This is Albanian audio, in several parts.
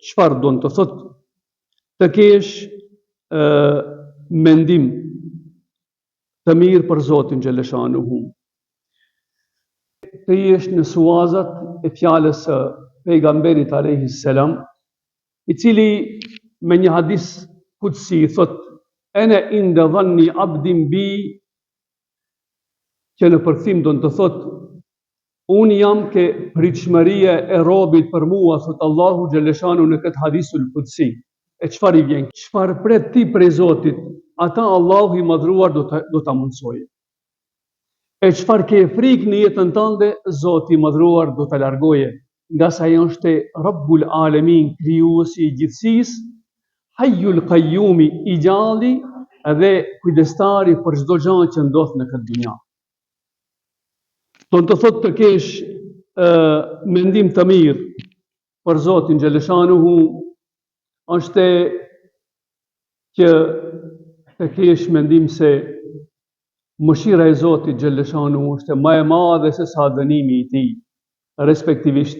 çfarë do të thotë të kesh mendim të mirë për Zotin xhaleshanuhu. Të jesh në suazat e fjalës së pejgamberit alayhi salam, i cili me një hadis kutsi thot: "Ana inda dhanni abdin bi", që në përkthim do të thot: "Unë jam ke pritshmëria e robit për mua", thot Allahu xhaleshanu në këtë hadisul kutsi. E çfarë i vjen? Çfarë pret ti prej Zotit, ata Allahu i madhruar do ta mundsojë. E çfarë ke frikë në jetën tënde, Zoti i madhruar do ta largoje, nga sa ai është Rabbul Alamin, krijuesi i gjithësisë, Hayyul Qayyum, i gjalli dhe kujdestari për çdo gjë që ndodh në këtë dunja. Do të thotë të kesh mendim të mirë për Zotin xhaleshanuhu, është që të kesh mendim se mëshira e Zotit xhaleshanuhu është më e madhe se sa dënimi i tij. Respektivisht,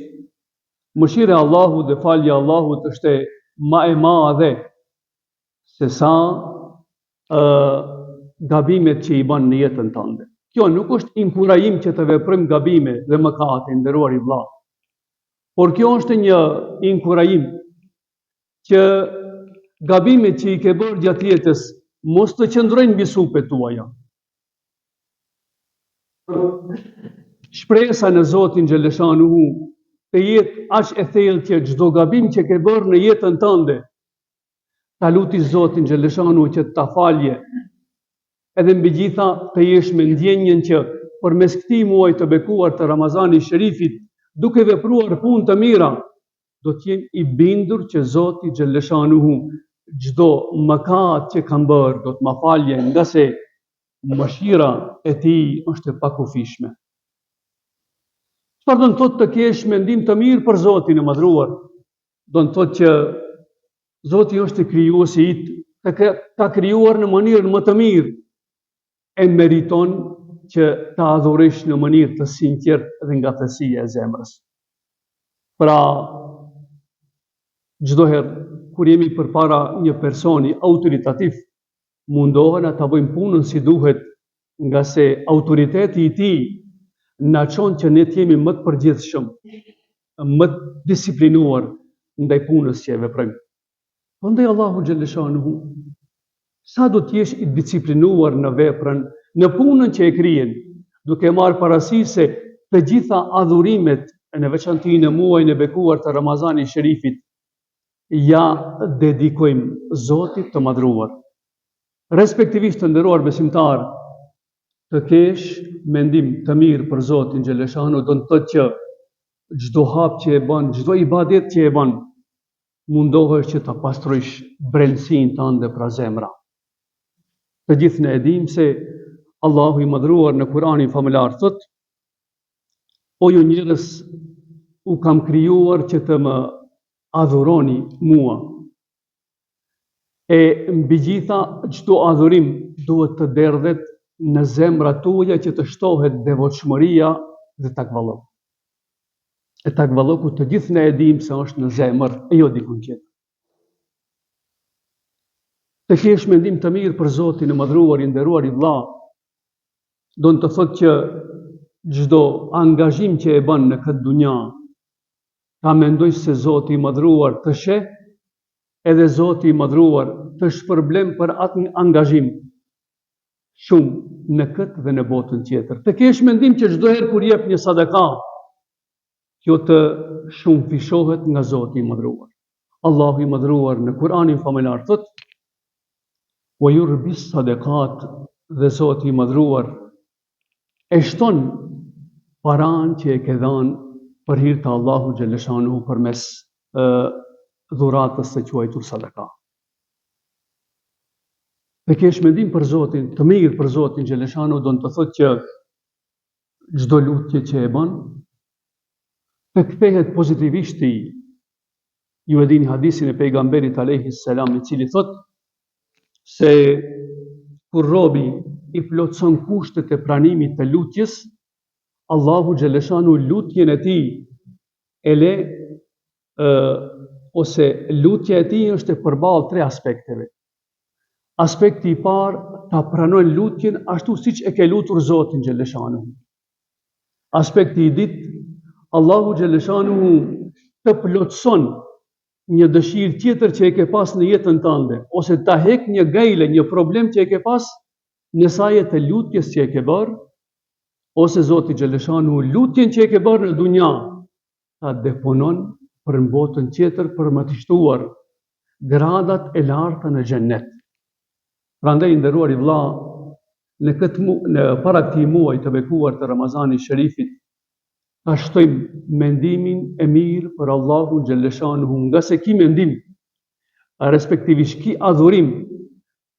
mëshira e Allahut dhe falja e Allahut është më e madhe se sa gabimet që i bën në jetën tënde. Kjo nuk është inkurajim që të veprojmë gabime dhe mëkate, nderuar i vëlla, por kjo është një inkurajim që gabimet që i ke bërë gjatë jetës mos të qëndrojnë mbi supet tuaja. Shpresa në Zotin xhaleshanuhu të jetë aq e thellë që çdo gabim që ke bërë në jetën tënde ta luti Zotin xhaleshanuhu që ta falje, edhe mbi gjitha të jesh me ndjenjen që përmes këtij muaji të bekuar të Ramazanit Sherifit, duke vepruar punë të mira, do të jem i bindur që Zoti xhaleshanuhu çdo mëkat që kam bërë do të ma falje, nga se mëshira e tij është e pakufishme. Çfarë do të thotë të kesh mendim të mirë për Zotin e madhruar? Do të thotë që Zoti është krijuesi i yt, ka krijuar në mënyrën më të mirë, e meriton që ta adhurosh në mënyrë të sinqertë dhe nga thësia e zemrës. Pra, çdo herë kur jemi përpara një personi autoritativ, mundohen ta bëjmë punën si duhet, nga se autoriteti i tij na çon që ne të jemi më të përgjithshëm, më të disiplinuar ndaj punës që e veprojmë. Prandaj Allahu xhaleshanuhu, sa do të jesh i disiplinuar në veprën, në punën që e krijen, duke marrë parasysh se të gjitha adhurimet, në veçantë në muajin e bekuar të Ramazanit Sherifit, ja dedikojmë Zotit të madhruar. Respektivisht të nderuar besimtar, të kesh mendim të mirë për Zotin xhaleshanuhu do të thotë që çdo hap që e bën, çdo ibadet që e bën, mundohesh që ta pastrojsh brendësinë tënde pra zemra. Të gjithë ne e dimë se Allahu i madhruar në Kur'anin famullar thot: "O ju njerëz, u kam krijuar që të më adhuroni mua. E mbi gjitha çdo adhurim duhet të derdhet në zemrat tuaja që të shtohet devotshmëria dhe takvalloku. E takvalloku të gjithë ne e dimë se është në zemër e jo diku tjetër. Të kesh mendim të mirë për Zotin e madhruar, i nderuar i vëlla, do të thotë që çdo angazhim që e bën në këtë dunja, ta mendoj se Zoti i madhruar të sheh, edhe Zoti i madhruar të shpërblem për atë angazhim shumë në këtë dhe në botën tjetër. Të kesh mendim që çdo herë kur jep një sadaka, kjo të shumë fishohet nga Zoti i madhruar. Allahu i madhruar në Kur'anin famullar thotë: "Wa yurbis sadaqat", dhe Zoti i madhruar e shton paran që e ke dhënë për hir të Allahu xhaleshanuhu përmes dhuratës së quajtur sadaka. Të kesh mendim për Zotin, të mirë për Zotin xhaleshanuhu do të thotë që çdo lutje që e bën të kthehet pozitivisht i. Ju e dini hadisin e pejgamberit alayhi salam, i cili thotë se kur robi i plotson kushtet e pranimit të lutjes, Allahu xhaleshanuhu lutjen e tij e le ose lutja e tij është e përballë 3 aspekteve. Aspekti i parë, ta pranojnë lutjen ashtu siç e ke lutur Zotin xhaleshanuhu. Aspekti i dytë, Allahu xhaleshanuhu të plotëson një dëshirë tjetër që e ke pas në jetën tënde, ose ta hek një gajle, një problem që e ke pas në sajet e lutjes që e ke bërë, ose Zoti xhaleshanuhu lutjen që e ke bërë në dunja, ta deponon për në botën tjetër për më të shtuar gradat e larta në xhennet. Prandaj nderuar i vëlla, në para këtij muaji të bekuar të Ramazanit Sherifit, ta shtojmë mendimin e mirë për Allahun xhaleshanuhu, nga se ki mendim, respektivisht ki adhurim,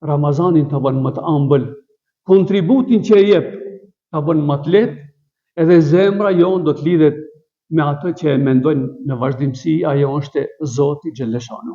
Ramazanin të bën më të ëmbël, kontributin që e jep të bën më të lehtë, edhe zemra jonë do të lidhet me atë që e mendojnë në vazhdimsi, ajo është Zoti xhaleshanuhu.